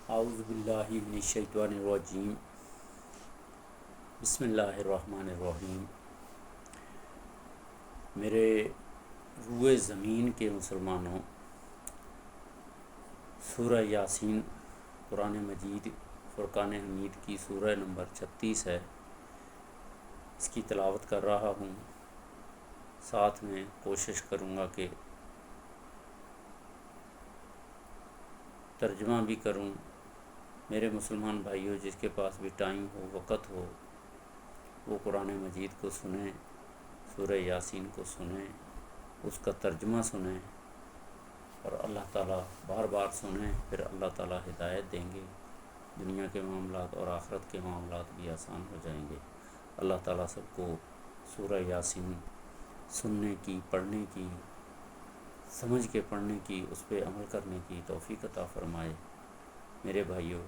اعوذ باللہ من الشیطان الرجیم بسم اللہ الرحمن الرحیم۔ میرے روئے زمین کے مسلمانوں، سورہ یاسین قرآن مجید فرقان حمید کی سورہ نمبر 36 ہے، اس کی تلاوت کر رہا ہوں۔ ساتھ میں کوشش کروں گا کہ ترجمہ بھی کروں۔ میرے مسلمان بھائیوں، جس کے پاس بھی ٹائم ہو، وقت ہو، وہ قرآن مجید کو سنیں، سورہ یاسین کو سنیں، اس کا ترجمہ سنیں، اور اللہ تعالیٰ بار بار سنیں، پھر اللہ تعالیٰ ہدایت دیں گے۔ دنیا کے معاملات اور آخرت کے معاملات بھی آسان ہو جائیں گے۔ اللہ تعالیٰ سب کو سورہ یاسین سننے کی، پڑھنے کی، سمجھ کے پڑھنے کی، اس پہ عمل کرنے کی توفیق عطا فرمائے۔ میرے بھائیوں،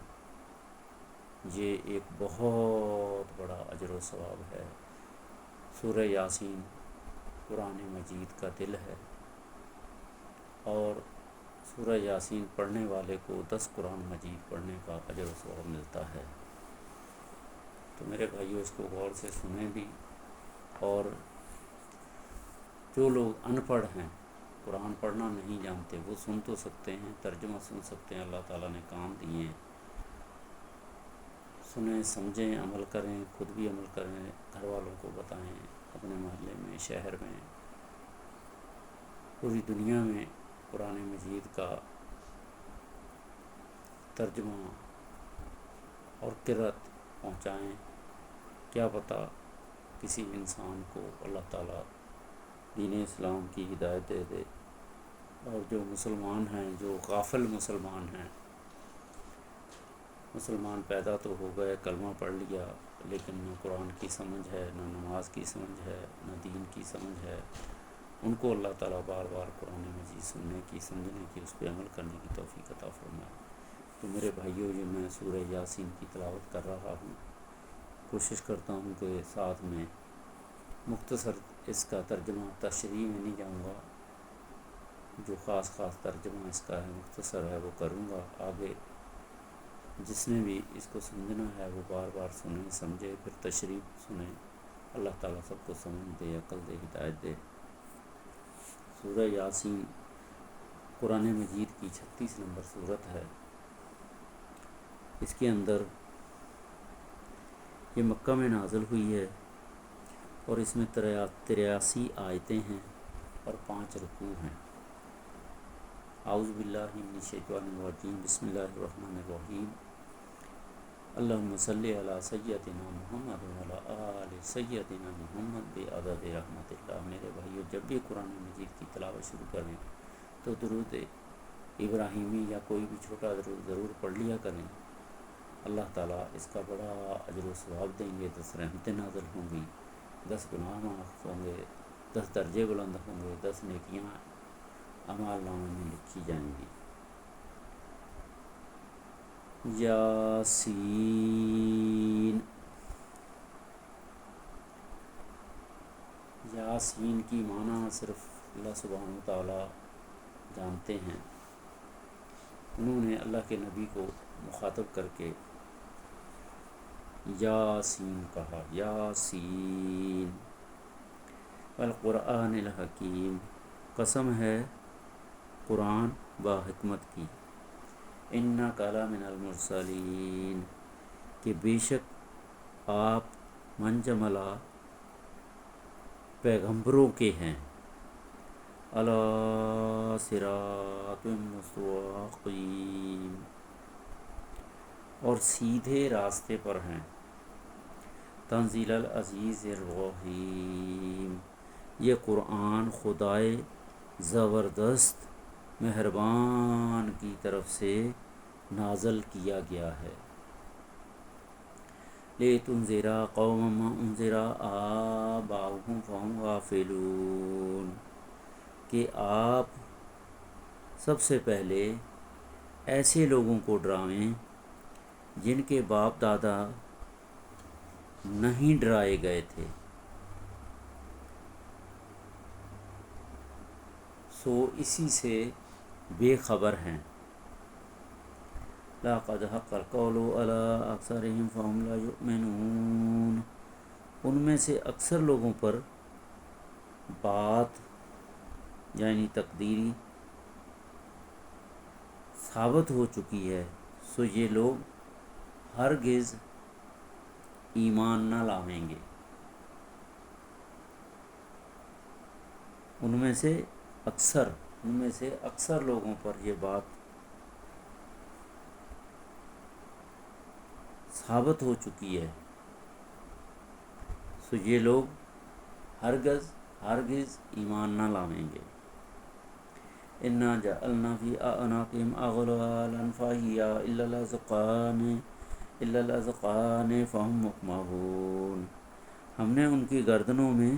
یہ ایک بہت بڑا اجر و ثواب ہے۔ سورہ یاسین قرآن مجید کا دل ہے، اور سورہ یاسین پڑھنے والے کو 10 قرآن مجید پڑھنے کا اجر و ثواب ملتا ہے۔ تو میرے بھائیوں، اس کو غور سے سنیں بھی، اور جو لوگ ان پڑھ ہیں، قرآن پڑھنا نہیں جانتے، وہ سن تو سکتے ہیں، ترجمہ سن سکتے ہیں۔ اللہ تعالیٰ نے کام دیے ہیں، سنیں، سمجھیں، عمل کریں، خود بھی عمل کریں، گھر والوں کو بتائیں، اپنے محلے میں، شہر میں، پوری دنیا میں قرآن مجید کا ترجمہ اور قرأت پہنچائیں۔ کیا پتہ کسی انسان کو اللہ تعالیٰ دین اسلام کی ہدایت دے دے، اور جو مسلمان ہیں، جو غافل مسلمان ہیں، مسلمان پیدا تو ہو گئے، کلمہ پڑھ لیا، لیکن نہ قرآن کی سمجھ ہے، نہ نماز کی سمجھ ہے، نہ دین کی سمجھ ہے، ان کو اللہ تعالیٰ بار بار قرآن مجید سننے کی، سمجھنے کی، اس پہ عمل کرنے کی توفیق عطا فرمائے۔ تو میرے بھائیوں، جو میں سورہ یاسین کی تلاوت کر رہا ہوں، کوشش کرتا ہوں کہ ساتھ میں مختصر اس کا ترجمہ، تشریح میں نہیں جاؤں گا، جو خاص ترجمہ اس کا ہے، مختصر ہے، وہ کروں گا۔ آگے جس نے بھی اس کو سمجھنا ہے، وہ بار بار سنیں، سمجھے، پھر تشریح سنیں۔ اللہ تعالیٰ سب کو سمجھ دے، عقل دے، ہدایت دے۔ سورہ یاسین قرآن مجید کی 36 نمبر سورت ہے۔ اس کے اندر یہ مکہ میں نازل ہوئی ہے، اور اس میں 83 آیتیں ہیں اور 5 رکوع ہیں۔ اعوذ باللہ من الشیطان الرجیم، بسم اللہ الرحمن الرحیم۔ اللہم صلی علی سیدنا محمد وعلی آل سیدنا محمد بعدد رحمت اللہ۔ میرے بھائیو، جب بھی قرآن مجید کی تلاوت شروع کریں تو درود ابراہیمی یا کوئی بھی چھوٹا درود ضرور پڑھ لیا کریں۔ اللہ تعالیٰ اس کا بڑا اجر و ثواب دیں گے، 10 رحمتیں نازل ہوں گی، 10 گناہ معاف ہوں گے، 10 درجے بلند ہوں گے، 10 نیکیاں اعمال نامے میں لکھی جائیں گی۔ یاسین، یاسین کی معنی صرف اللہ سبحانہ وتعالیٰ جانتے ہیں۔ انہوں نے اللہ کے نبی کو مخاطب کر کے یاسین کہا، یاسین والقرآن الحکیم، قسم ہے قرآن با حکمت کی، انک لمن المرسلین، کہ بے شک آپ منجملہ پیغمبروں کے ہیں، علی صراط مستقیم، اور سیدھے راستے پر ہیں، تنزیل العزیز الرحیم، یہ قرآن خدائے زبردست مہربان کی طرف سے نازل کیا گیا ہے۔ لِتُنذِرَ قَوْمًا مَّا أُنذِرَ آبَاؤُهُمْ فَهُمْ غَافِلُونَ، کہ آپ سب سے پہلے ایسے لوگوں کو ڈرائیں جن کے باپ دادا نہیں ڈرائے گئے تھے، سو اسی سے بے خبر ہیں۔ لقد حق القول علی اکثرهم فهم لا یؤمنون، ان میں سے اکثر لوگوں پر بات یعنی تقدیری ثابت ہو چکی ہے، سو یہ لوگ ہرگز ایمان نہ لاویں گے۔ ان میں سے اکثر لوگوں پر یہ بات ثابت ہو چکی ہے، سو یہ لوگ ہرگز ایمان نہ لاویں گے۔ انا جعلنا فی اعناقہم اغلالا فہی الا الاذقان فہم مقمحون، ہم نے ان کی گردنوں میں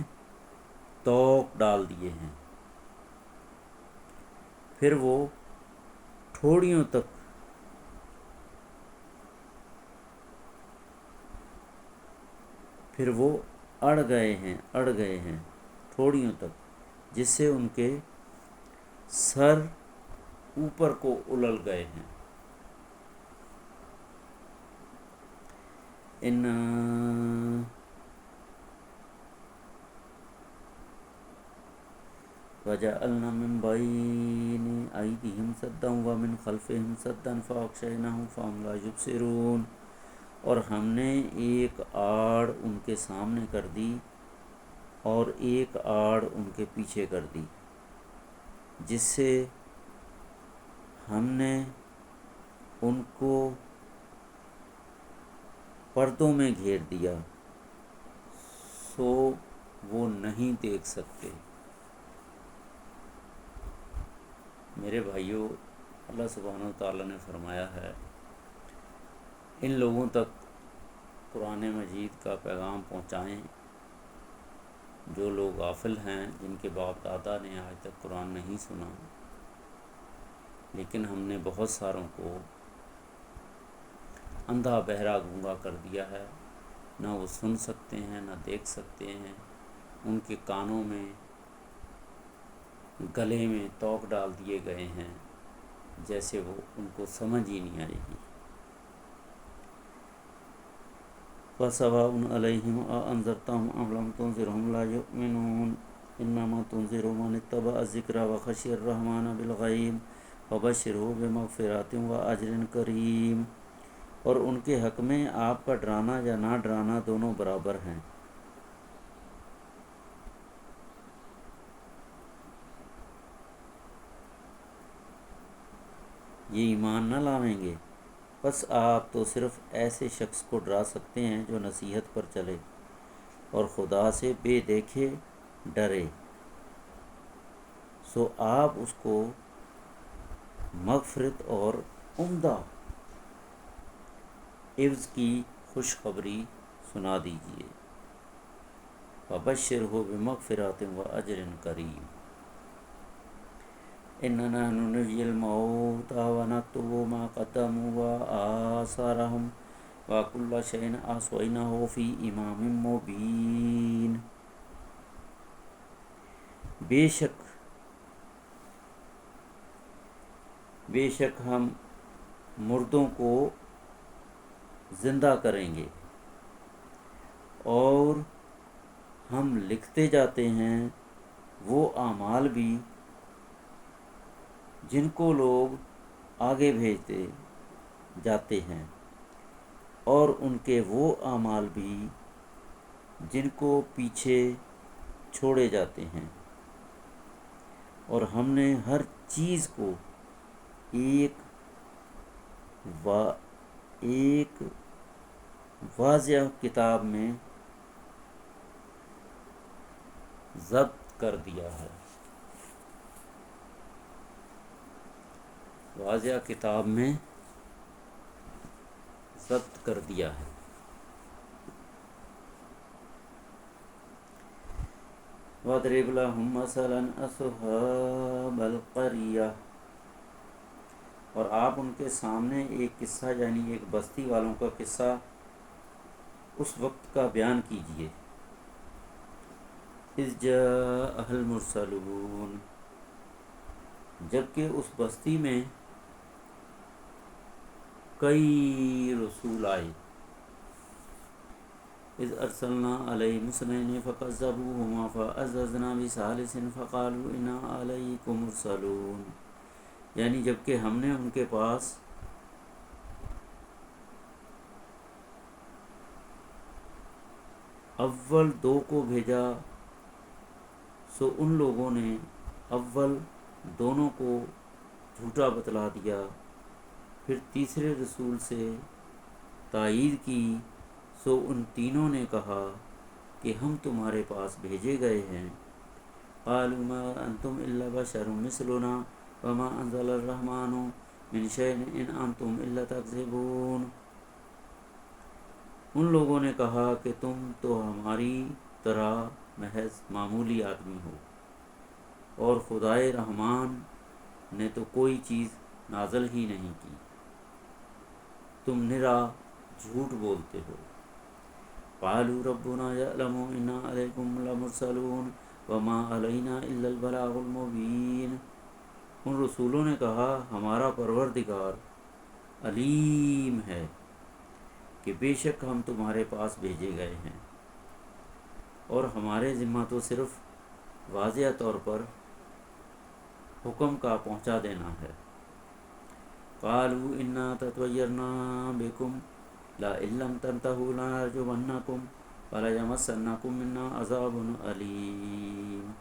طوق ڈال دیے ہیں، پھر وہ ٹھوڑیوں تک اڑ گئے ہیں ٹھوڑیوں تک، جس سے ان کے سر اوپر کو اُلل گئے ہیں۔ وَجَعَلْنَا مِن بَيْنِ أَيْدِيهِمْ سَدًّا وَمِن خَلْفِهِمْ سَدًّا فَأَغْشَيْنَاهُمْ فَهُمْ لَا يُبْصِرُونَ، اور ہم نے ایک آڑ ان کے سامنے کر دی اور ایک آڑ ان کے پیچھے کر دی، جس سے ہم نے ان کو پردوں میں گھیر دیا، سو وہ نہیں دیکھ سکتے۔ میرے بھائیوں، اللہ سبحانہ و تعالیٰ نے فرمایا ہے ان لوگوں تک قرآن مجید کا پیغام پہنچائیں جو لوگ غافل ہیں، جن کے باپ دادا نے آج تک قرآن نہیں سنا، لیکن ہم نے بہت ساروں کو اندھا بہرا گونگا کر دیا ہے، نہ وہ سن سکتے ہیں نہ دیکھ سکتے ہیں، ان کے کانوں میں گلے میں طوق ڈال دیے گئے ہیں، جیسے وہ ان کو سمجھ ہی نہیں آئے گی۔ فَسَوَاءٌ عَلَيْهِمْ أَأَنذَرْتَهُمْ أَمْ لَمْ تُنذِرْهُمْ لَا يُؤْمِنُونَ إِنَّمَا تُنذِرُ مَنِ اتَّبَعَ الذِّكْرَ وَخَشِيَ الرَّحْمَنَ بِالْغَيْبِ فَبَشِّرْهُ بِمَغْفِرَةٍ وَأَجْرٍ كَرِيمٍ، اور ان کے حق میں آپ کا ڈرانا یا نہ ڈرانا دونوں برابر ہیں۔ یہ ایمان نہ لاویں گے، بس آپ تو صرف ایسے شخص کو ڈرا سکتے ہیں جو نصیحت پر چلے اور خدا سے بے دیکھے ڈرے، سو آپ اس کو مغفرت اور عمدہ عوض کی خوشخبری سنا دیجیے۔ فَبَشِّرْهُ بِمَغْفِرَةٍ وَأَجْرٍ كَرِيمٍ إِنَّا نَحْنُ نُحْيِي الْمَوْتَىٰ وَنَكْتُبُ مَا قَدَّمُوا وَآثَارَهُمْ وَكُلَّ شَيْءٍ أَحْصَيْنَاهُ فِي إِمَامٍ مُّبِينٍ، بے شک ہم مردوں کو زندہ کریں گے اور ہم لکھتے جاتے ہیں وہ اعمال بھی جن کو لوگ آگے بھیجتے جاتے ہیں، اور ان کے وہ اعمال بھی جن کو پیچھے چھوڑے جاتے ہیں، اور ہم نے ہر چیز کو ایک واضح کتاب میں ضبط کر دیا ہے۔ واضح کتاب میں ضبط کر دیا ہے۔ وَاضْرِبْ لَهُم مَّثَلًا أَصْحَابَ الْقَرْيَةِ، اور آپ ان کے سامنے ایک قصہ یعنی ایک بستی والوں کا قصہ اس وقت کا بیان کیجیے۔ اذ جاءها المرسلون، جبکہ اس بستی میں کئی رسول آئے. اذ ارسلنا علیہم اثنین فکذبوہما فعززنا بثالث فقالوا انا علیکم مرسلون. یعنی جب کہ ہم نے ان کے پاس اول 2 کو بھیجا سو ان لوگوں نے اول دونوں کو جھوٹا بتلا دیا. پھر تیسرے رسول سے تائید کی سو ان تینوں نے کہا کہ ہم تمہارے پاس بھیجے گئے ہیں. قالوا ما انتم الا بشر مثلنا وما انزل الرحمن من شيء ان انتم الا تكذبون. ان لوگوں نے کہا کہ تم تو ہماری طرح محض معمولی آدمی ہو اور خدائے رحمان نے تو کوئی چیز نازل ہی نہیں کی، تم نرا جھوٹ بولتے ہو. قالوا ربنا يعلم انا عليكم لمرسلون وما علينا الا البلاغ المبين. ان رسولوں نے کہا ہمارا پروردگار علیم ہے کہ بے شک ہم تمہارے پاس بھیجے گئے ہیں اور ہمارے ذمہ تو صرف واضح طور پر حکم کا پہنچا دینا ہے. قالوا انا تطیرنا بکم لئن لم تنتهوا لنرجمنکم وليمسنکم منا عذاب علیم.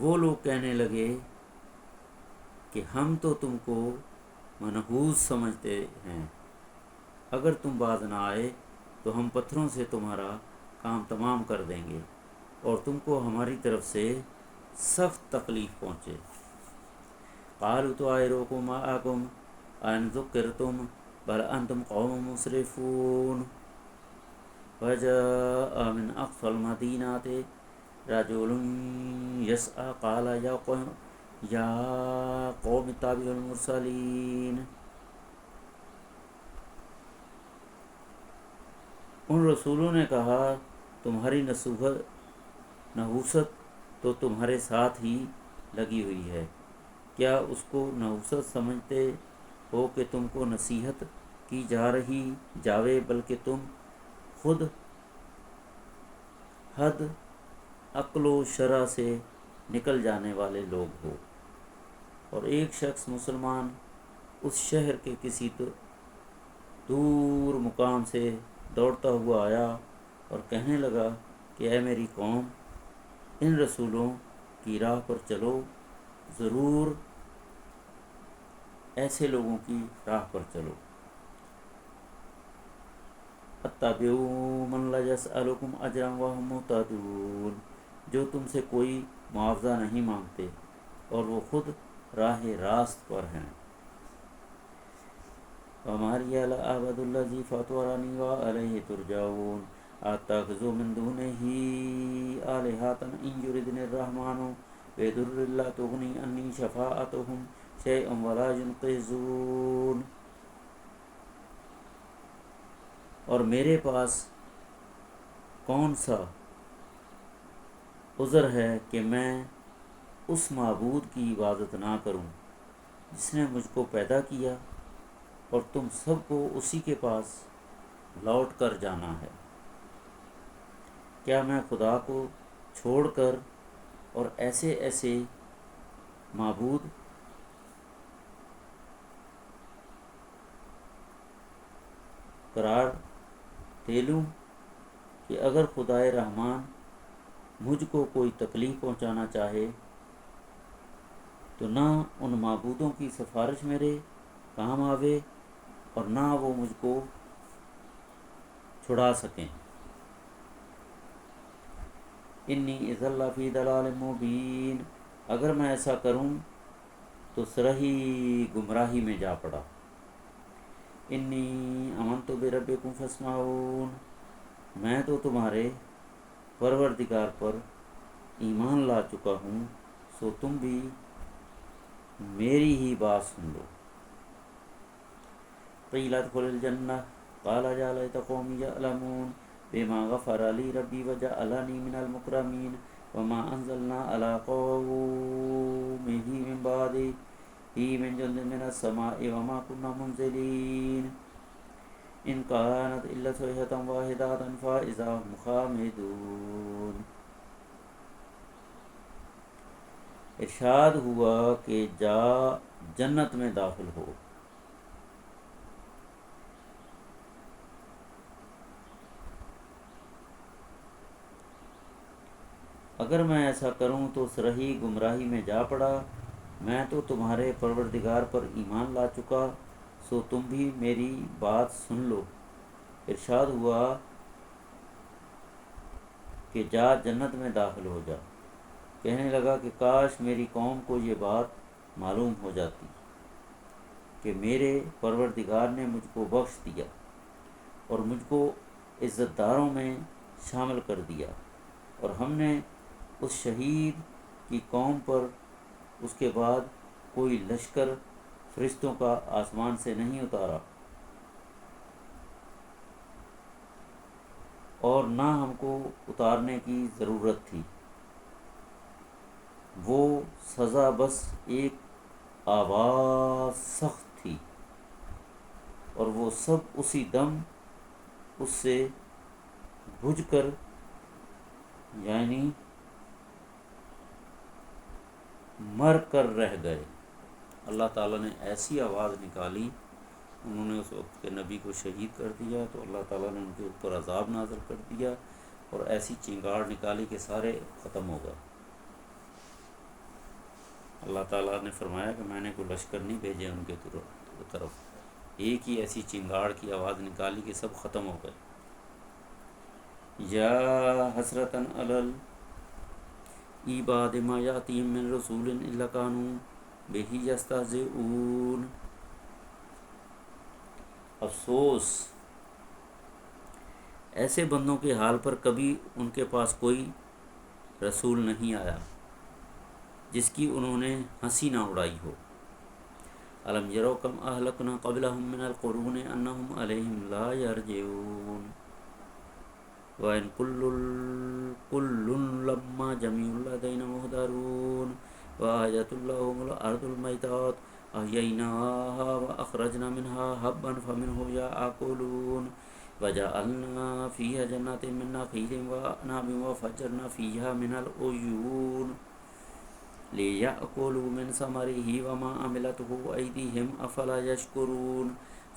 وہ لوگ کہنے لگے کہ ہم تو تم کو منحوس سمجھتے ہیں، اگر تم باز نہ آئے تو ہم پتھروں سے تمہارا کام تمام کر دیں گے اور تم کو ہماری طرف سے سخت تکلیف پہنچے. قالوا طائركم معكم ان ذکرتم بل انتم قوم مسرفون. وجاء من اقصى المدينة رجل يسعى قال یا قوم اتبعوا المرسلین. ان رسولوں نے کہا تمہاری نحوست تو تمہارے ساتھ ہی لگی ہوئی ہے، کیا اس کو نحوست سمجھتے ہو کہ تم کو نصیحت کی جا رہی جاوے، بلکہ تم خود حد عقل و شرع سے نکل جانے والے لوگ ہو. اور ایک شخص مسلمان اس شہر کے کسی دور مقام سے دوڑتا ہوا آیا اور کہنے لگا کہ اے میری قوم، ان رسولوں کی راہ پر چلو، ضرور ایسے لوگوں کی راہ پر چلو. اتبعوا من لا يسألكم اجرا وهم مهتدون. جو تم سے کوئی معاوضہ نہیں مانگتے اور وہ خود راہ راست پر ہیں. وما لي لا أعبد الذي فطرني وإليه ترجعون. أتخذ من دونه آلهة إن يردني الرحمن بضر لا تغني عني شفاعتهم شيئا ولا ينقذون. اور میرے پاس کون سا عذر ہے کہ میں اس معبود کی عبادت نہ کروں جس نے مجھ کو پیدا کیا اور تم سب کو اسی کے پاس لوٹ کر جانا ہے. کیا میں خدا کو چھوڑ کر اور ایسے ایسے معبود قرار دے لوں کہ اگر خدائے رحمان مجھ کو کوئی تکلیف پہنچانا چاہے تو نہ ان معبودوں کی سفارش میرے کام آوے اور نہ وہ مجھ کو چھڑا سکیں. انی اذا لفی ضلال مبین. اگر میں ایسا کروں تو صریح گمراہی میں جا پڑا. انی آمنت بربکم فاسمعون. میں تو تمہارے پروردگار پر ایمان لا چکا ہوں، سو تم بھی میری ہی بات سن لو. قیل ادخل الجنہ قال یا لیت قومی یعلمون بما غفر لی ربی وجعلنی من المکرمین. وما انزلنا على قومه من بعده من جند من السماء وما كنا منزلين ان كانت الا صيحة واحدة فاذا هم خامدون۔ ارشاد ہوا کہ جا جنت میں داخل ہو۔ اگر میں ایسا کروں تو سرہی گمراہی میں جا پڑا، میں تو تمہارے پروردگار پر ایمان لا چکا، سو تم بھی میری بات سن لو۔ ارشاد ہوا کہ جا جنت میں داخل ہو جا۔ کہنے لگا کہ کاش میری قوم کو یہ بات معلوم ہو جاتی کہ میرے پروردگار نے مجھ کو بخش دیا اور مجھ کو عزت داروں میں شامل کر دیا، اور ہم نے اس شہید کی قوم پر اس کے بعد کوئی لشکر فرشتوں کا آسمان سے نہیں اتارا، اور نہ ہم کو اتارنے کی ضرورت تھی۔ وہ سزا بس ایک آواز سخت تھی، اور وہ سب اسی دم اس سے بجھ کر یعنی مر کر رہ گئے۔ اللہ تعالیٰ نے ایسی آواز نکالی، انہوں نے اس وقت کے نبی کو شہید کر دیا تو اللہ تعالیٰ نے ان کے اوپر عذاب نازل کر دیا، اور ایسی چنگاڑ نکالی کہ سارے ختم ہو گئے۔ اللہ تعالیٰ نے فرمایا کہ میں نے کوئی لشکر نہیں بھیجے ان کے طرف، ایک ہی ایسی چنگاڑ کی آواز نکالی کہ سب ختم ہو گئے۔ یا حسرتاً علی العباد ما یاتیہم من رسول الا کانوا بہ یستہزئون۔ افسوس ایسے بندوں کے حال پر کبھی ان کے پاس کوئی رسول نہیں آیا جس کی انہوں نے ہنسی نہ اڑائی ہو۔ الم یروا کم اہلکنا قبلہم من القرون انہم علیہم لا یرجعون وَإِن كُلٌّ لَمَّا جَمِيعٌ لَدَيْنَا مُحْضَرُونَ وَآيَةٌ لَهُمُ الْأَرْضُ الْمَيْتَاةُ أَحْيَيْنَاهَا وَأَخْرَجْنَا مِنْهَا حَبًّا فَمِنْهُ يَأْكُلُونَ وَجَعَلْنَا فِيهَا جَنَّاتٍ مِّن نَخِيلٍ وَأَعْنَابٍ وَفَجَّرْنَا فِيهَا مِنَ الْعُيُونِ لِيَأْكُلُوا مِن ثَمَرِهِ وَمَا عَمِلَتْهُ أَيْدِيهِمْ أَفَلَا يَشْكُرُونَ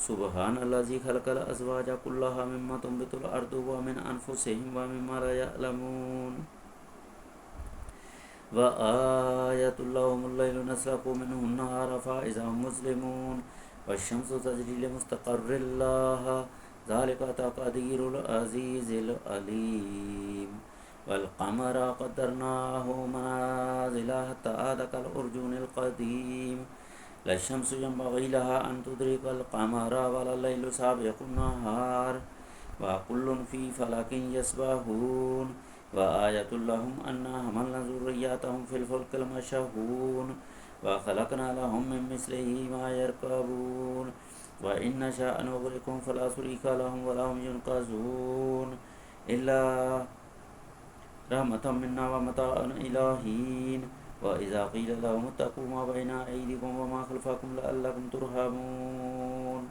سبحان الذی خلق الازواج کلها مما تنبت الارض ومن انفسهم ومما لا يعلمون وآیۃ لهم اللیل نسلخ منه النهار فإذا هم مظلمون والشمس تجری لمستقر لها ذلك تقدیر العزیز العلیم والقمر قدرناه منازل حتى عاد كالعرجون القديم لا الشمس ينبغي لها أن تدرك القمر ولا الليل سابق النهار وكل في فلك يسبحون وآية لهم أنا حملنا ذرياتهم في الفلك المشحون وخلقنا لهم من مثله ما يركبون وإن نشأ نغرقهم فلا صريخ لهم ولا هم ينقذون إلا رحمة منا ومتاعا إلى حين وَإِذَا قِيلَ لَهُمُ اتَّقُوا مَا بَيْنَ أَيْدِيكُمْ وَمَا خَلْفَكُمْ لَعَلَّكُمْ تُرْحَمُونَ۔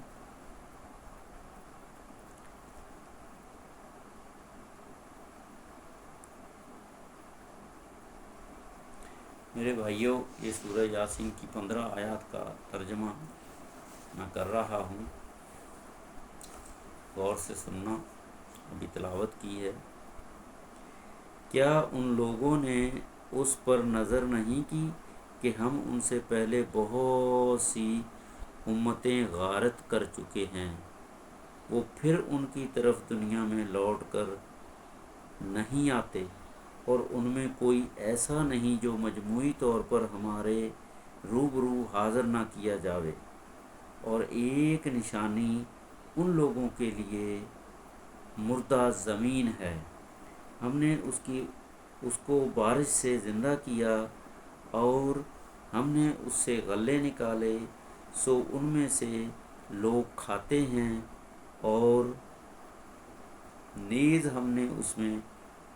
میرے بھائیوں، یہ سورہ یاسین کی 15 آیات کا ترجمہ میں کر رہا ہوں، غور سے سننا۔ ابھی تلاوت کی ہے۔ کیا ان لوگوں نے اس پر نظر نہیں کی کہ ہم ان سے پہلے بہت سی امتیں غارت کر چکے ہیں، وہ پھر ان کی طرف دنیا میں لوٹ کر نہیں آتے، اور ان میں کوئی ایسا نہیں جو مجموعی طور پر ہمارے روبرو حاضر نہ کیا جاوے، اور ایک نشانی ان لوگوں کے لیے مردہ زمین ہے، ہم نے اس کو بارش سے زندہ کیا اور ہم نے اس سے غلے نکالے، سو ان میں سے لوگ کھاتے ہیں، اور نیز ہم نے اس میں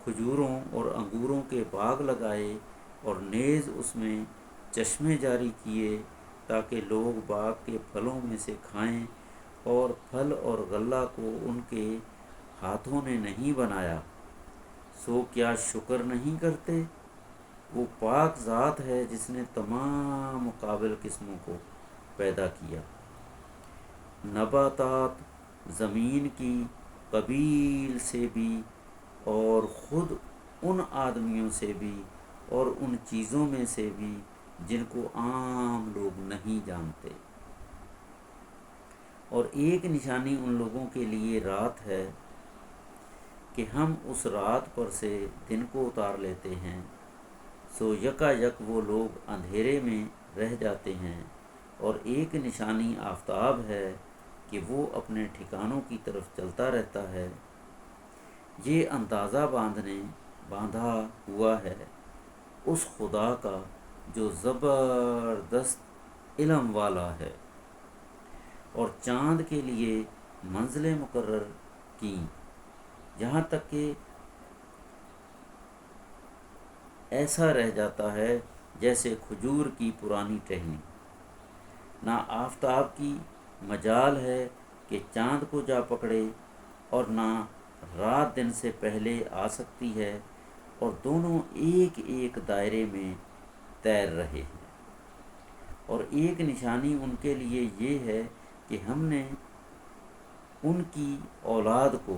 کھجوروں اور انگوروں کے باغ لگائے اور نیز اس میں چشمے جاری کیے تاکہ لوگ باغ کے پھلوں میں سے کھائیں، اور پھل اور غلہ کو ان کے ہاتھوں نے نہیں بنایا، سو کیا شکر نہیں کرتے؟ وہ پاک ذات ہے جس نے تمام مقابل قسموں کو پیدا کیا، نباتات زمین کی قبیل سے بھی، اور خود ان آدمیوں سے بھی، اور ان چیزوں میں سے بھی جن کو عام لوگ نہیں جانتے۔ اور ایک نشانی ان لوگوں کے لیے رات ہے کہ ہم اس رات پر سے دن کو اتار لیتے ہیں، سو یکا یک وہ لوگ اندھیرے میں رہ جاتے ہیں۔ اور ایک نشانی آفتاب ہے کہ وہ اپنے ٹھکانوں کی طرف چلتا رہتا ہے۔ یہ اندازہ باندھا ہوا ہے اس خدا کا جو زبردست علم والا ہے، اور چاند کے لیے منزلیں مقرر کیں، یہاں تک کہ ایسا رہ جاتا ہے جیسے کھجور کی پرانی ٹہنی۔ نہ آفتاب کی مجال ہے کہ چاند کو جا پکڑے، اور نہ رات دن سے پہلے آ سکتی ہے، اور دونوں ایک ایک دائرے میں تیر رہے ہیں۔ اور ایک نشانی ان کے لیے یہ ہے کہ ہم نے ان کی اولاد کو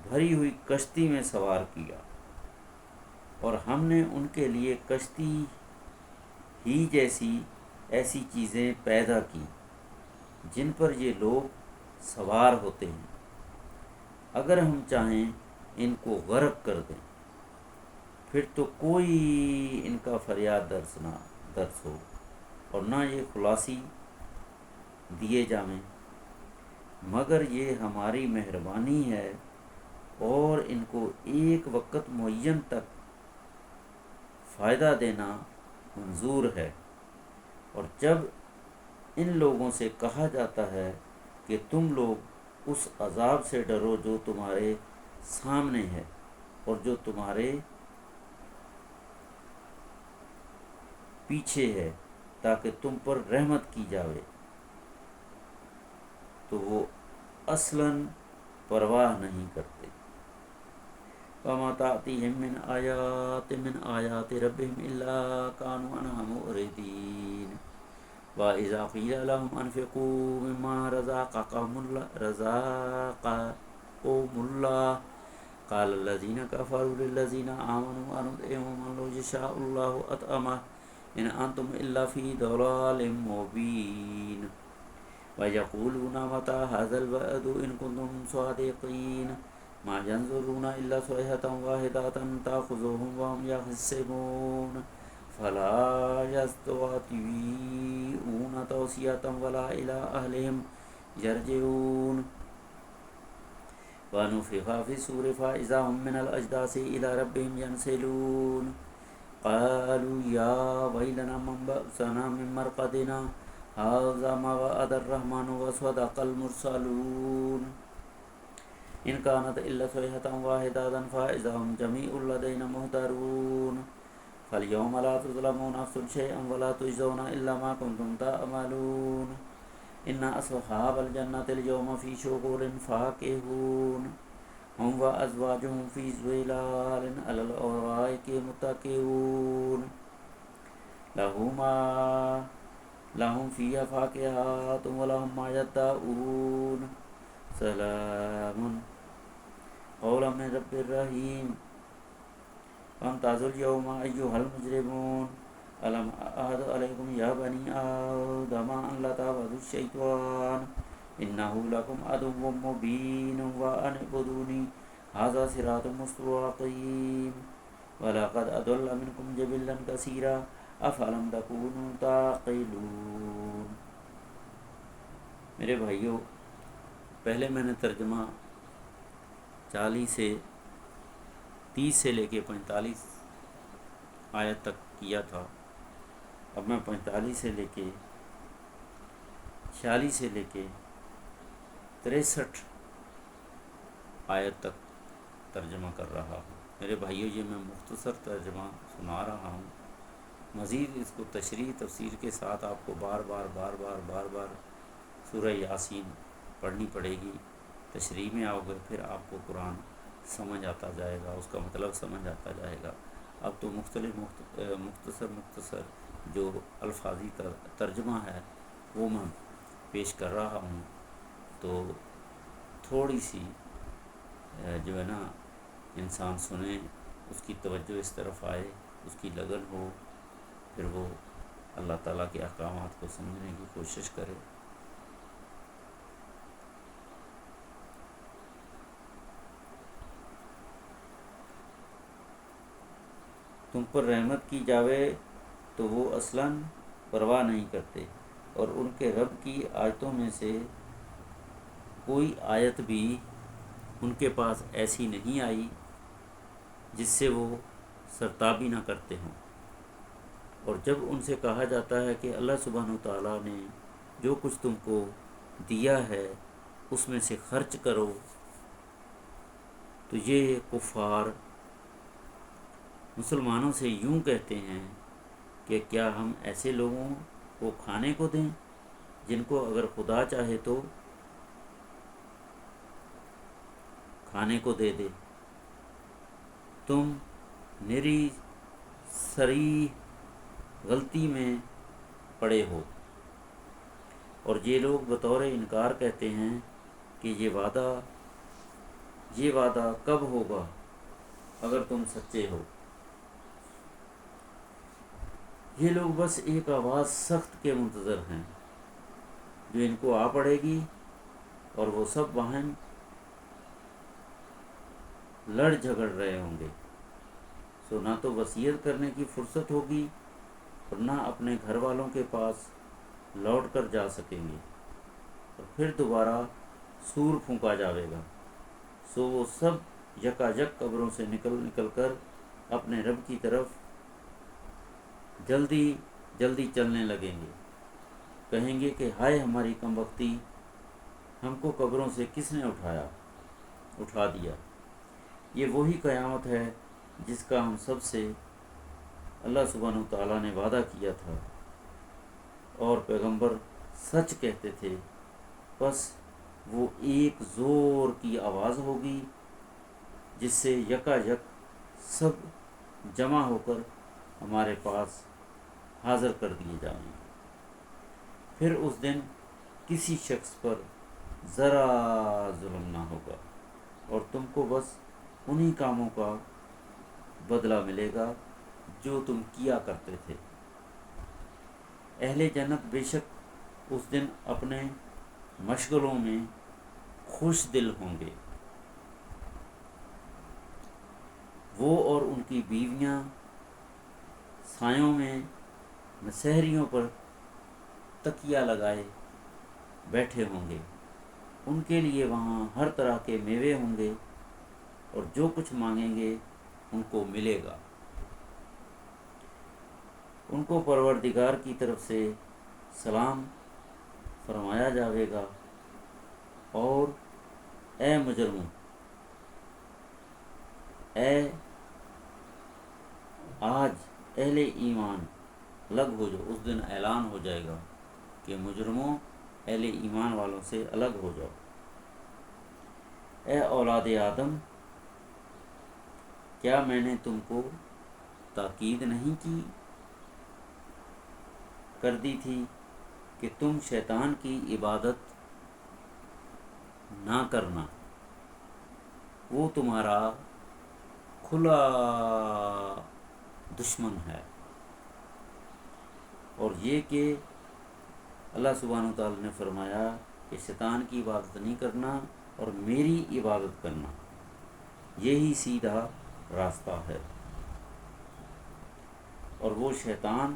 بھری ہوئی کشتی میں سوار کیا، اور ہم نے ان کے لیے کشتی ہی جیسی ایسی چیزیں پیدا کی جن پر یہ لوگ سوار ہوتے ہیں، اگر ہم چاہیں ان کو غرق کر دیں، پھر تو کوئی ان کا فریاد درس ہو، اور نہ یہ خلاصی دیے جائیں، مگر یہ ہماری مہربانی ہے، اور ان کو ایک وقت معین تک فائدہ دینا منظور ہے۔ اور جب ان لوگوں سے کہا جاتا ہے کہ تم لوگ اس عذاب سے ڈرو جو تمہارے سامنے ہے اور جو تمہارے پیچھے ہے، تاکہ تم پر رحمت کی جاوے، تو وہ اصلاً پرواہ نہیں کرتے۔ وَمَا تَأْتِيهِم مِّنْ آيَاتِ رَبِّهِمْ إِلَّا كَانُوا عَنْهَا مُعْرِضِينَ وَإِذَا قِيلَ لَهُمْ أَنفِقُوا مِمَّا رَزَقَكُمُ اللَّهُ قَالَ الَّذِينَ كَفَرُوا لِلَّذِينَ آمَنُوا أَنُطْعِمُ مَن لَّوْ يَشَاءُ اللَّهُ أَطْعَمَهُ إِنْ أَنتُمْ إِلَّا فِي ضَلَالٍ مُّبِينٍ وَيَقُولُونَ مَتَىٰ هَٰذَا الْوَعْدُ إِن كُنتُمْ صَادِقِينَ مَا يَنظُرُونَ إِلَّا صَيْحَةً وَاحِدَةً تَأْخُذُهُمْ وَهُمْ يَخِصِّمُونَ فَلَا يَسْتَطِيعُونَ تَوْصِيَةً وَلَا إِلَىٰ أَهْلِهِمْ يَرْجِعُونَ وَنُفِخَ فِي الصُّورِ فَإِذَا هُم مِّنَ الْأَجْدَاثِ إِلَىٰ رَبِّهِمْ يَنْسِلُونَ قَالُوا يَا وَيْلَنَا مَنْ بَعَثَنَا مِن مَّرْقَدِنَا هَٰذَا مَا وَعَدَ الرَّحْمَٰنُ وَصَدَقَ الْمُرْسَلُونَ إِن كَانَتْ إِلَّا صَيْحَةً وَاحِدَةً فَإِذَا هُمْ جَمِيعٌ لَّدَيْنَا مُحْضَرُونَ فَالْيَوْمَ لَا تُظْلَمُ نَفْسٌ شَيْئًا وَلَا تُجْزَوْنَ إِلَّا مَا كُنتُمْ تَعْمَلُونَ إِنَّ أَصْحَابَ الْجَنَّةِ الْيَوْمَ فِي شُغُلٍ فَاكِهُونَ هُمْ وَأَزْوَاجُهُمْ فِي ظِلَالٍ عَلَى الْأَرَائِكِ مُتَّكِئُونَ لَهُمْ فِيهَا فَاكِهَةٌ وَلَهُم مَّا يَدَّعُونَ سَلَامٌ قَوْلًا مِّن رَّبٍّ رَّحِيمٍ وَامْتَازُوا الْيَوْمَ أَيُّهَا الْمُجْرِمُونَ أَلَمْ أَعْهَدْ إِلَيْكُمْ يَا بَنِي آدَمَ أَن لَّا تَعْبُدُوا الشَّيْطَانَ إِنَّهُ لَكُمْ عَدُوٌّ مُّبِينٌ وَأَنِ اعْبُدُونِي هَٰذَا صِرَاطٌ مُّسْتَقِيمٌ وَلَقَدْ أَضَلَّ مِنكُمْ جِبِلًّا كَثِيرًا أَفَلَمْ تَكُونُوا تَعْقِلُونَ۔ میرے بھائیوں، پہلے میں نے ترجمہ 30 سے لے کے 45 آیت تک کیا تھا، اب میں 45 سے لے کے 46 سے لے کے 63 آیت تک ترجمہ کر رہا ہوں۔ میرے بھائیوں یہ میں مختصر ترجمہ سنا رہا ہوں، مزید اس کو تشریح تفسیر کے ساتھ آپ کو بار بار سورہ یاسین پڑھنی پڑے گی۔ تشریح میں آؤ گے پھر آپ کو قرآن سمجھ آتا جائے گا، اس کا مطلب سمجھ آتا جائے گا۔ اب تو مختصر جو الفاظی ترجمہ ہے وہ میں پیش کر رہا ہوں، تو تھوڑی سی جو ہے نا انسان سنے، اس کی توجہ اس طرف آئے، اس کی لگن ہو، پھر وہ اللہ تعالیٰ کے احکامات کو سمجھنے کی کوشش کرے۔ تم پر رحمت کی جاوے تو وہ اصلاً پرواہ نہیں کرتے، اور ان کے رب کی آیتوں میں سے کوئی آیت بھی ان کے پاس ایسی نہیں آئی جس سے وہ سرتابی نہ کرتے ہوں۔ اور جب ان سے کہا جاتا ہے کہ اللہ سبحانہ و تعالیٰ نے جو کچھ تم کو دیا ہے اس میں سے خرچ کرو، تو یہ کفار مسلمانوں سے یوں کہتے ہیں کہ کیا ہم ایسے لوگوں کو کھانے کو دیں جن کو اگر خدا چاہے تو کھانے کو دے دے؟ تم نری صریح غلطی میں پڑے ہو۔ اور یہ لوگ بطور انکار کہتے ہیں کہ یہ وعدہ کب ہوگا اگر تم سچے ہو۔ یہ لوگ بس ایک آواز سخت کے منتظر ہیں جو ان کو آ پڑے گی، اور وہ سب وہاں لڑ جھگڑ رہے ہوں گے۔ سو نہ تو وصیت کرنے کی فرصت ہوگی اور نہ اپنے گھر والوں کے پاس لوٹ کر جا سکیں گے، اور پھر دوبارہ سور پھونکا جاوے گا۔ سو وہ سب یکایک قبروں سے نکل کر اپنے رب کی طرف جلدی چلنے لگیں گے۔ کہیں گے کہ ہائے ہماری کم بختی، ہم کو قبروں سے کس نے اٹھا دیا۔ یہ وہی قیامت ہے جس کا ہم سب سے اللہ سبحانہ و تعالیٰ نے وعدہ کیا تھا، اور پیغمبر سچ کہتے تھے۔ بس وہ ایک زور کی آواز ہوگی جس سے یکایک سب جمع ہو کر ہمارے پاس حاضر کر دیے جائیں گے۔ پھر اس دن کسی شخص پر ذرا ظلم نہ ہوگا، اور تم کو بس انہی کاموں کا بدلہ ملے گا جو تم کیا کرتے تھے۔ اہل جنت بے شک اس دن اپنے مشغلوں میں خوش دل ہوں گے۔ وہ اور ان کی بیویاں سایوں میں مسحریوں پر تکیہ لگائے بیٹھے ہوں گے۔ ان کے لیے وہاں ہر طرح کے میوے ہوں گے، اور جو کچھ مانگیں گے ان کو ملے گا۔ ان کو پروردگار کی طرف سے سلام فرمایا جاوے گا، اور اے مجرموں، آج اہل ایمان الگ ہو جاؤ۔ اس دن اعلان ہو جائے گا کہ مجرموں، اہل ایمان والوں سے الگ ہو جاؤ۔ اے اولاد آدم، کیا میں نے تم کو تاکید نہیں کر دی تھی کہ تم شیطان کی عبادت نہ کرنا؟ وہ تمہارا کھلا دشمن ہے۔ اور یہ کہ اللہ سبحانہ وتعالی نے فرمایا کہ شیطان کی عبادت نہیں کرنا اور میری عبادت کرنا، یہی سیدھا راستہ ہے۔ اور وہ شیطان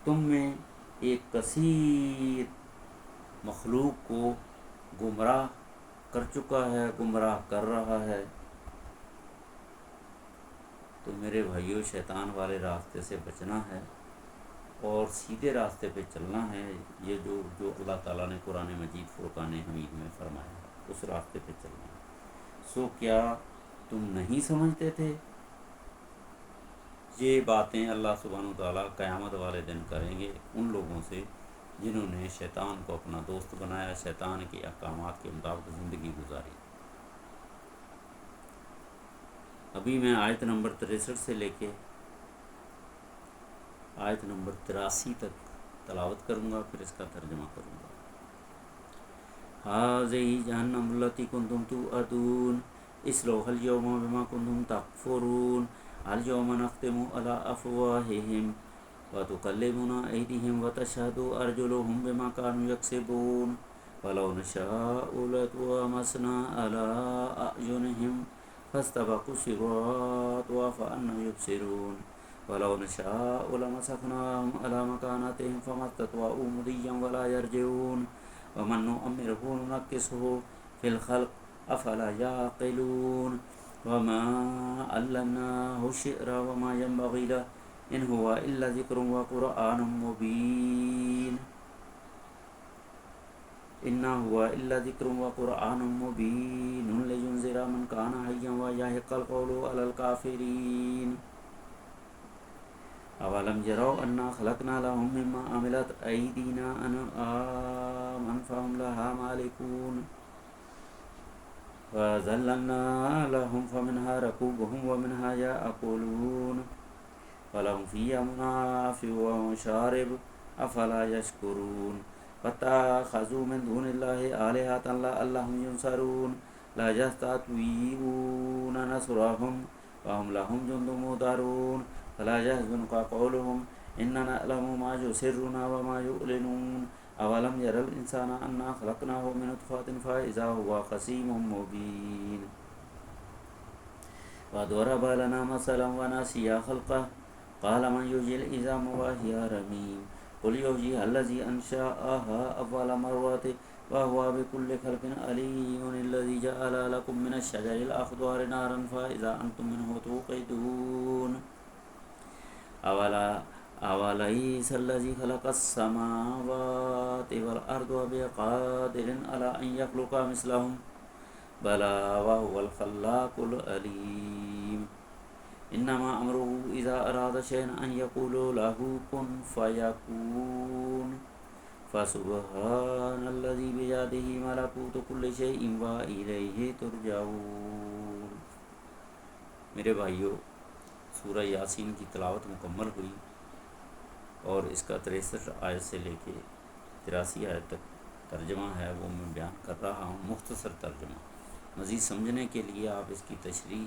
تم میں ایک کثیر مخلوق کو گمراہ کر چکا ہے، گمراہ کر رہا ہے۔ تو میرے بھائیوں، شیطان والے راستے سے بچنا ہے اور سیدھے راستے پہ چلنا ہے۔ یہ جو اللہ تعالیٰ نے قرآن مجید فرقان حمید میں فرمایا ہے، اس راستے پہ چلنا ہے۔ سو کیا تم نہیں سمجھتے تھے؟ یہ باتیں اللہ سبحانہ وتعالیٰ قیامت والے دن کریں گے ان لوگوں سے جنہوں نے شیطان کو اپنا دوست بنایا، شیطان کے احکامات کے مطابق زندگی گزاری۔ ابھی میں آیت نمبر 63 سے لے کے آیت نمبر 83 تک تلاوت کروں گا، پھر اس کا ترجمہ کروں گا۔ هذه جهنم التي كنتم توعدون اصلوها اليوم بما كنتم تكفرون اليوم نختم على أفواههم وتكلمنا أيديهم وتشهد أرجلهم بما كانوا يكسبون ولو نشاء لطمسنا على أعينهم فاستبقوا الصراط فأنى يبصرون ولو نشاء لمسخناهم على مكانتهم فما استطاعوا مضيا ولا يرجعون ومن نؤمره ننكسه في الخلق أفلا يعقلون وما علمناه الشعر وما ينبغي له إن هو إلا ذكر وقرآن مبين هو إلا ذكر وقرآن مبين لينذر من كان حيا ويحق القول على الكافرين اولم يروا انا خلقنا لهم مما عملت ايدينا انعاما فهم لها مالكون وذللنا لهم فمنها ركوبهم ومنها يأكلون ولهم فيها منافع ومشارب افلا يشكرون فاتخذوا من دون الله آلهة لعلهم ينصرون لا يستطيعون نصرهم وهم لهم جند مهدرون فلا يحزنك قولهم إننا نعلم ما يسرون وما يعلنون أولم ير الإنسان أنا خلقناه من نطفة فإذا هو خصيم مبين وضرب لنا مثلا ونسي خلقه قال من يحيي العظام وهي رميم قل يحييها الذي أنشأها أول مرة وهو بكل خلق عليم الذي جعل لكم من الشجر الأخضر نارا فإذا أنتم منه توقدون أوليس الذي خلق السماوات والأرض بقادر على أن يخلق مثلهم بلى وهو الخلاق العليم إنما أمره إذا أراد شيئا أن يقول له كن فيكون فسبحان الذي بيده ملكوت كل شيء وإليه ترجعون۔ میرے بھائیو، سورہ یاسین کی تلاوت مکمل ہوئی اور اس کا 63 آیت سے لے کے 83 آیت تک ترجمہ ہے وہ میں بیان کر رہا ہوں، مختصر ترجمہ۔ مزید سمجھنے کے لیے آپ اس کی تشریح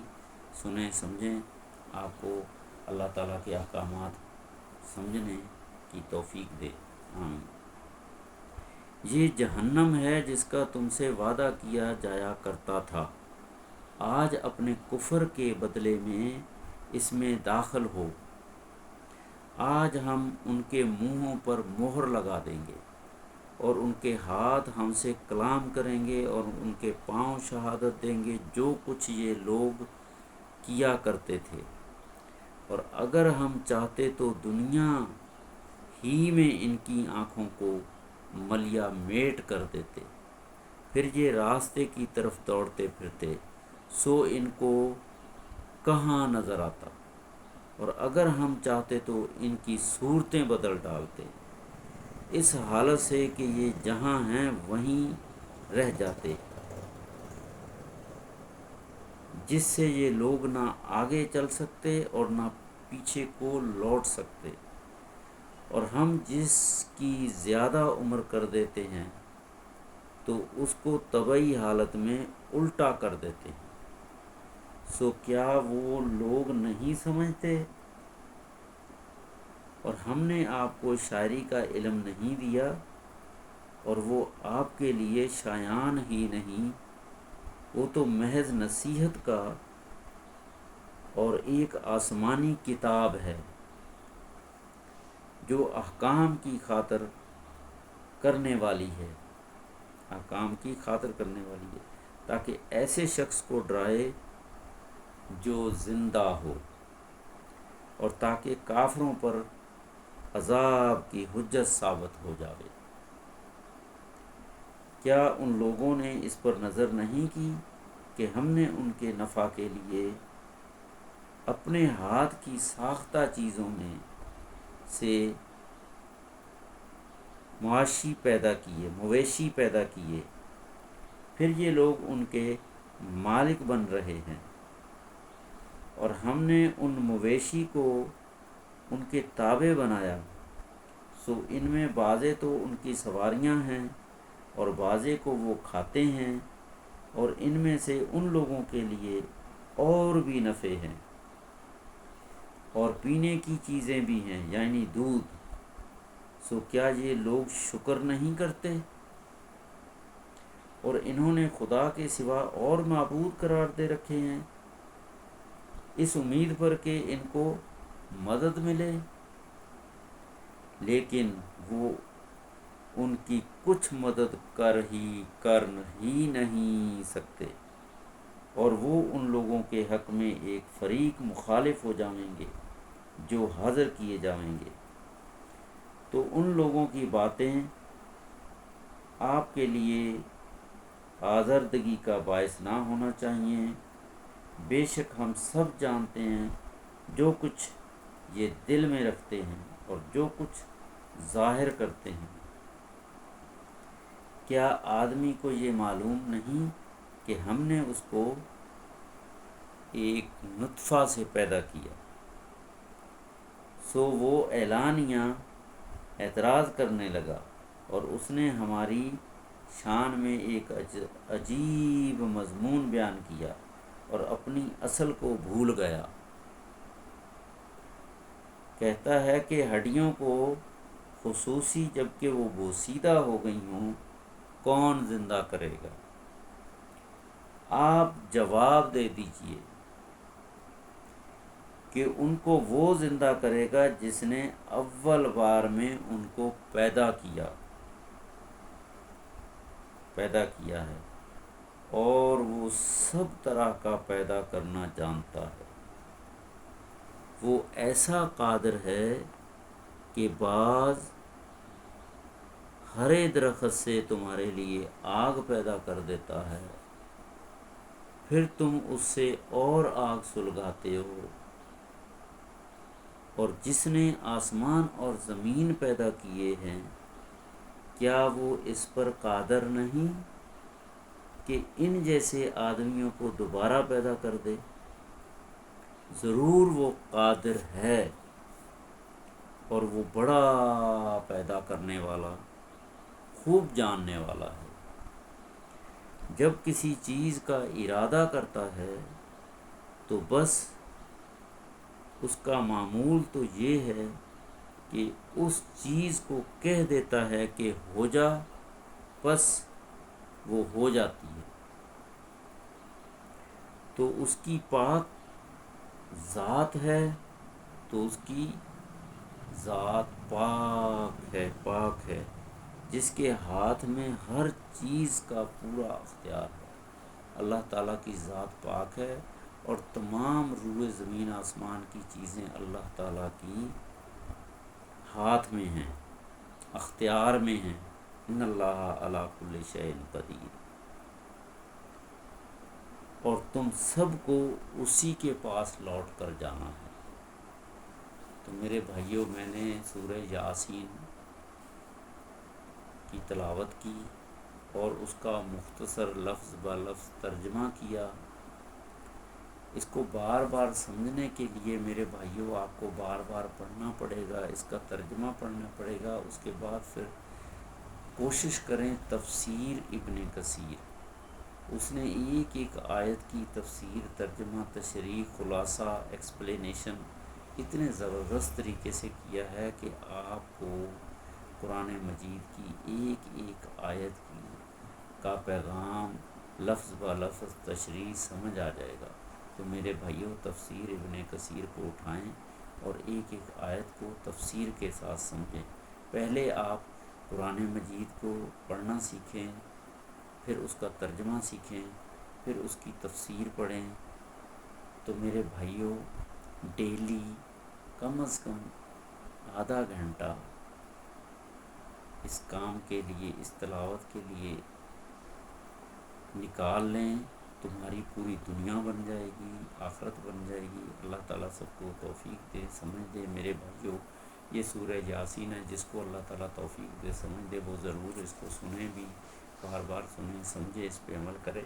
سنیں، سمجھیں، آپ کو اللہ تعالیٰ کے احکامات سمجھنے کی توفیق دے، آمین۔ یہ جہنم ہے جس کا تم سے وعدہ کیا جایا کرتا تھا، آج اپنے کفر کے بدلے میں اس میں داخل ہو۔ آج ہم ان کے منہوں پر مہر لگا دیں گے اور ان کے ہاتھ ہم سے کلام کریں گے اور ان کے پاؤں شہادت دیں گے جو کچھ یہ لوگ کیا کرتے تھے، اور اگر ہم چاہتے تو دنیا ہی میں ان کی آنکھوں کو ملیا میٹ کر دیتے، پھر یہ راستے کی طرف دوڑتے پھرتے، سو ان کو کہاں نظر آتا، اور اگر ہم چاہتے تو ان کی صورتیں بدل ڈالتے، اس حالت سے کہ یہ جہاں ہیں وہیں رہ جاتے، جس سے یہ لوگ نہ آگے چل سکتے اور نہ پیچھے کو لوٹ سکتے، اور ہم جس کی زیادہ عمر کر دیتے ہیں تو اس کو طبعی حالت میں الٹا کر دیتے ہیں، سو کیا وہ لوگ نہیں سمجھتے؟ اور ہم نے آپ کو شاعری کا علم نہیں دیا، اور وہ آپ کے لیے شایان ہی نہیں، وہ تو محض نصیحت کا اور ایک آسمانی کتاب ہے جو احکام کی خاطر کرنے والی ہے، احکام کی خاطر کرنے والی ہے، تاکہ ایسے شخص کو ڈرائے جو زندہ ہو، اور تاکہ کافروں پر عذاب کی حجت ثابت ہو جاوے۔ کیا ان لوگوں نے اس پر نظر نہیں کی کہ ہم نے ان کے نفع کے لیے اپنے ہاتھ کی ساختہ چیزوں میں سے مواشی پیدا کیے، مویشی پیدا کیے، پھر یہ لوگ ان کے مالک بن رہے ہیں، اور ہم نے ان مویشی کو ان کے تابع بنایا، سو ان میں بعضے تو ان کی سواریاں ہیں اور بعضے کو وہ کھاتے ہیں، اور ان میں سے ان لوگوں کے لیے اور بھی نفع ہیں اور پینے کی چیزیں بھی ہیں، یعنی دودھ، سو کیا یہ لوگ شکر نہیں کرتے؟ اور انہوں نے خدا کے سوا اور معبود قرار دے رکھے ہیں، اس امید پر کہ ان کو مدد ملے، لیکن وہ ان کی کچھ مدد کر ہی نہیں سکتے، اور وہ ان لوگوں کے حق میں ایک فریق مخالف ہو جائیں گے جو حاضر کیے جائیں گے۔ تو ان لوگوں کی باتیں آپ کے لیے آزردگی کا باعث نہ ہونا چاہیے، بے شک ہم سب جانتے ہیں جو کچھ یہ دل میں رکھتے ہیں اور جو کچھ ظاہر کرتے ہیں۔ کیا آدمی کو یہ معلوم نہیں کہ ہم نے اس کو ایک نطفہ سے پیدا کیا، سو وہ اعلانیہ اعتراض کرنے لگا اور اس نے ہماری شان میں ایک عجیب مضمون بیان کیا اور اپنی اصل کو بھول گیا۔ کہتا ہے کہ ہڈیوں کو خصوصی جبکہ وہ بوسیدہ ہو گئی ہوں کون زندہ کرے گا؟ آپ جواب دے دیجئے کہ ان کو وہ زندہ کرے گا جس نے اول بار میں ان کو پیدا کیا ہے، اور وہ سب طرح کا پیدا کرنا جانتا ہے۔ وہ ایسا قادر ہے کہ بعض ہرے درخت سے تمہارے لیے آگ پیدا کر دیتا ہے، پھر تم اس سے اور آگ سلگاتے ہو، اور جس نے آسمان اور زمین پیدا کیے ہیں کیا وہ اس پر قادر نہیں کہ ان جیسے آدمیوں کو دوبارہ پیدا کر دے؟ ضرور وہ قادر ہے، اور وہ بڑا پیدا کرنے والا، خوب جاننے والا ہے۔ جب کسی چیز کا ارادہ کرتا ہے تو بس اس کا معمول تو یہ ہے کہ اس چیز کو کہہ دیتا ہے کہ ہو جا، بس وہ ہو جاتی ہے۔ تو اس کی پاک ذات ہے، تو اس کی ذات پاک ہے، جس کے ہاتھ میں ہر چیز کا پورا اختیار ہے۔ اللہ تعالیٰ کی ذات پاک ہے، اور تمام روئے زمین آسمان کی چیزیں اللہ تعالیٰ کی ہاتھ میں ہیں، اختیار میں ہیں۔ ان اللہ علی کل شیء قدیر۔ اور تم سب کو اسی کے پاس لوٹ کر جانا ہے۔ تو میرے بھائیوں، میں نے سورہ یاسین کی تلاوت کی اور اس کا مختصر لفظ بہ لفظ ترجمہ کیا۔ اس کو بار بار سمجھنے کے لیے میرے بھائیوں آپ کو بار بار پڑھنا پڑے گا، اس کا ترجمہ پڑھنا پڑے گا۔ اس کے بعد پھر کوشش کریں تفسیر ابن کثیر، اس نے ایک ایک آیت کی تفسیر، ترجمہ، تشریح، خلاصہ، ایکسپلینیشن اتنے زبردست طریقے سے کیا ہے کہ آپ کو قرآن مجید کی ایک ایک آیت کا پیغام لفظ بہ لفظ تشریح سمجھ آ جائے گا۔ تو میرے بھائیوں، تفسیر ابن کثیر کو اٹھائیں اور ایک ایک آیت کو تفسیر کے ساتھ سمجھیں۔ پہلے آپ قرآن مجید کو پڑھنا سیکھیں، پھر اس کا ترجمہ سیکھیں، پھر اس کی تفسیر پڑھیں۔ تو میرے بھائیوں، ڈیلی کم از کم آدھا گھنٹہ اس کام کے لیے، اس تلاوت کے لیے نکال لیں، تمہاری پوری دنیا بن جائے گی، آخرت بن جائے گی۔ اللہ تعالیٰ سب کو توفیق دے، سمجھ دے۔ میرے بھائیوں، یہ سورہ یاسین ہے، جس کو اللہ تعالیٰ توفیق دے، سمجھ دے، وہ ضرور اس کو سنیں بھی، بار بار سنیں، سمجھے، اس پہ عمل کرے۔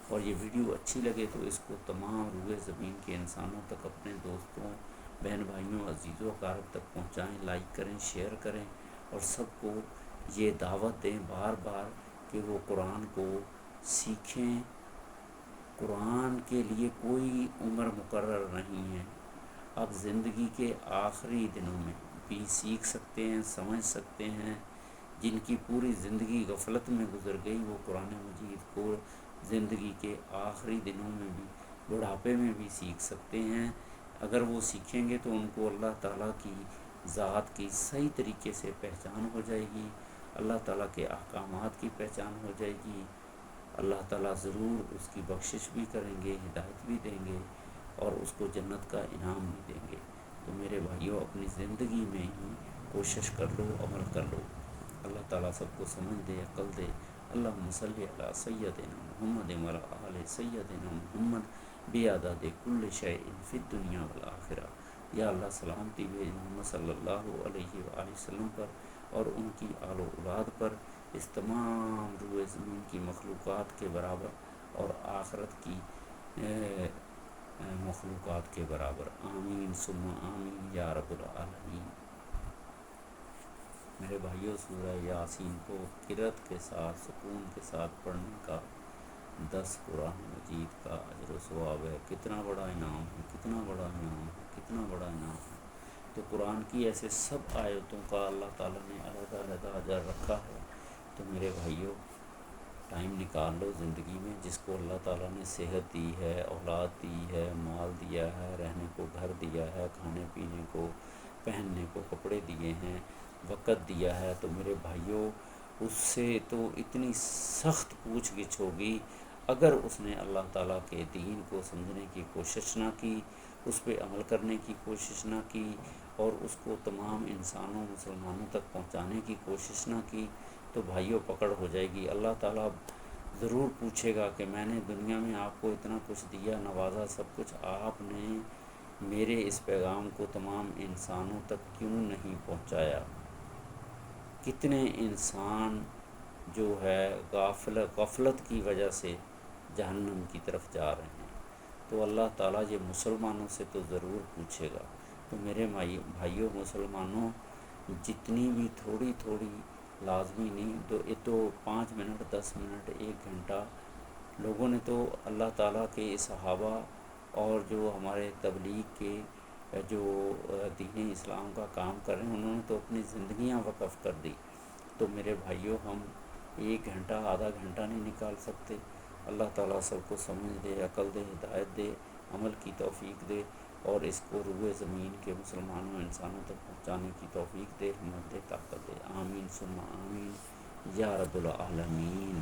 اور یہ ویڈیو اچھی لگے تو اس کو تمام روئے زمین کے انسانوں تک، اپنے دوستوں، بہن بھائیوں، عزیز و اقارب تک پہنچائیں، لائک کریں، شیئر کریں، اور سب کو یہ دعوت دیں بار بار کہ وہ قرآن کو سیکھیں۔ قرآن کے لیے کوئی عمر مقرر نہیں ہے۔ آپ زندگی کے آخری دنوں میں بھی سیکھ سکتے ہیں، سمجھ سکتے ہیں۔ جن کی پوری زندگی غفلت میں گزر گئی، وہ قرآن مجید کو زندگی کے آخری دنوں میں بھی، بڑھاپے میں بھی سیکھ سکتے ہیں۔ اگر وہ سیکھیں گے تو ان کو اللہ تعالیٰ کی ذات کی صحیح طریقے سے پہچان ہو جائے گی، اللہ تعالیٰ کے احکامات کی پہچان ہو جائے گی۔ اللہ تعالیٰ ضرور اس کی بخشش بھی کریں گے، ہدایت بھی دیں گے، اور اس کو جنت کا انعام بھی دیں گے۔ تو میرے بھائیوں، اپنی زندگی میں ہی کوشش کر لو، عمل کر لو۔ اللہ تعالیٰ سب کو سمجھ دے، عقل دے۔ اللہم صلی علی سیدنا محمد وعلی آل سیدنا محمد بعدد کل شیء فی الدنیا والآخرہ۔ یا اللہ سلامتی بھیج محمد صلی اللہ علیہ وآلہ وسلم پر اور ان کی آل و اولاد پر، اس تمام روئے زمین کی مخلوقات کے برابر اور آخرت کی مخلوقات کے برابر۔ آمین ثم آمین یا رب العالمین۔ میرے بھائیوں، سورہ یاسین کو قرأت کے ساتھ، سکون کے ساتھ پڑھنے کا 10 قرآن مجید کا اجر و ثواب ہے۔ کتنا بڑا انعام ہے، کتنا بڑا انعام ہے، کتنا بڑا انعام ہے۔ تو قرآن کی ایسے سب آیتوں کا اللہ تعالیٰ نے علیحدہ علیحدہ اجر رکھا ہے۔ تو میرے بھائیوں، ٹائم نکال لو زندگی میں، جس کو اللہ تعالیٰ نے صحت دی ہے، اولاد دی ہے، مال دیا ہے، رہنے کو گھر دیا ہے، کھانے پینے کو، پہننے کو کپڑے دیے ہیں، وقت دیا ہے، تو میرے بھائیوں، اس سے تو اتنی سخت پوچھ گچھ ہوگی اگر اس نے اللہ تعالیٰ کے دین کو سمجھنے کی کوشش نہ کی، اس پہ عمل کرنے کی کوشش نہ کی، اور اس کو تمام انسانوں، مسلمانوں تک پہنچانے کی کوشش نہ کی، تو بھائیوں پکڑ ہو جائے گی۔ اللہ تعالیٰ ضرور پوچھے گا کہ میں نے دنیا میں آپ کو اتنا کچھ دیا، نوازا، سب کچھ، آپ نے میرے اس پیغام کو تمام انسانوں تک کیوں نہیں پہنچایا؟ کتنے انسان جو ہے غفلت کی وجہ سے جہنم کی طرف جا رہے ہیں۔ تو اللہ تعالیٰ یہ مسلمانوں سے تو ضرور پوچھے گا۔ تو میرے بھائیوں مسلمانوں، جتنی بھی تھوڑی تھوڑی، لازمی نہیں تو 5 منٹ، 10 منٹ، 1 گھنٹہ، لوگوں نے تو اللہ تعالیٰ کے صحابہ اور جو ہمارے تبلیغ کے جو دین اسلام کا کام کر رہے ہیں، انہوں نے تو اپنی زندگیاں وقف کر دی۔ تو میرے بھائیوں، ہم 1 گھنٹہ، آدھا گھنٹہ نہیں نکال سکتے۔ اللہ تعالیٰ سب کو سمجھ دے، عقل دے، ہدایت دے، عمل کی توفیق دے، اور اس کو روئے زمین کے مسلمانوں، انسانوں تک پہنچانے کی توفیق دے، ہمت دے، طاقت دے۔ آمین ثم آمین یا رب العالمین۔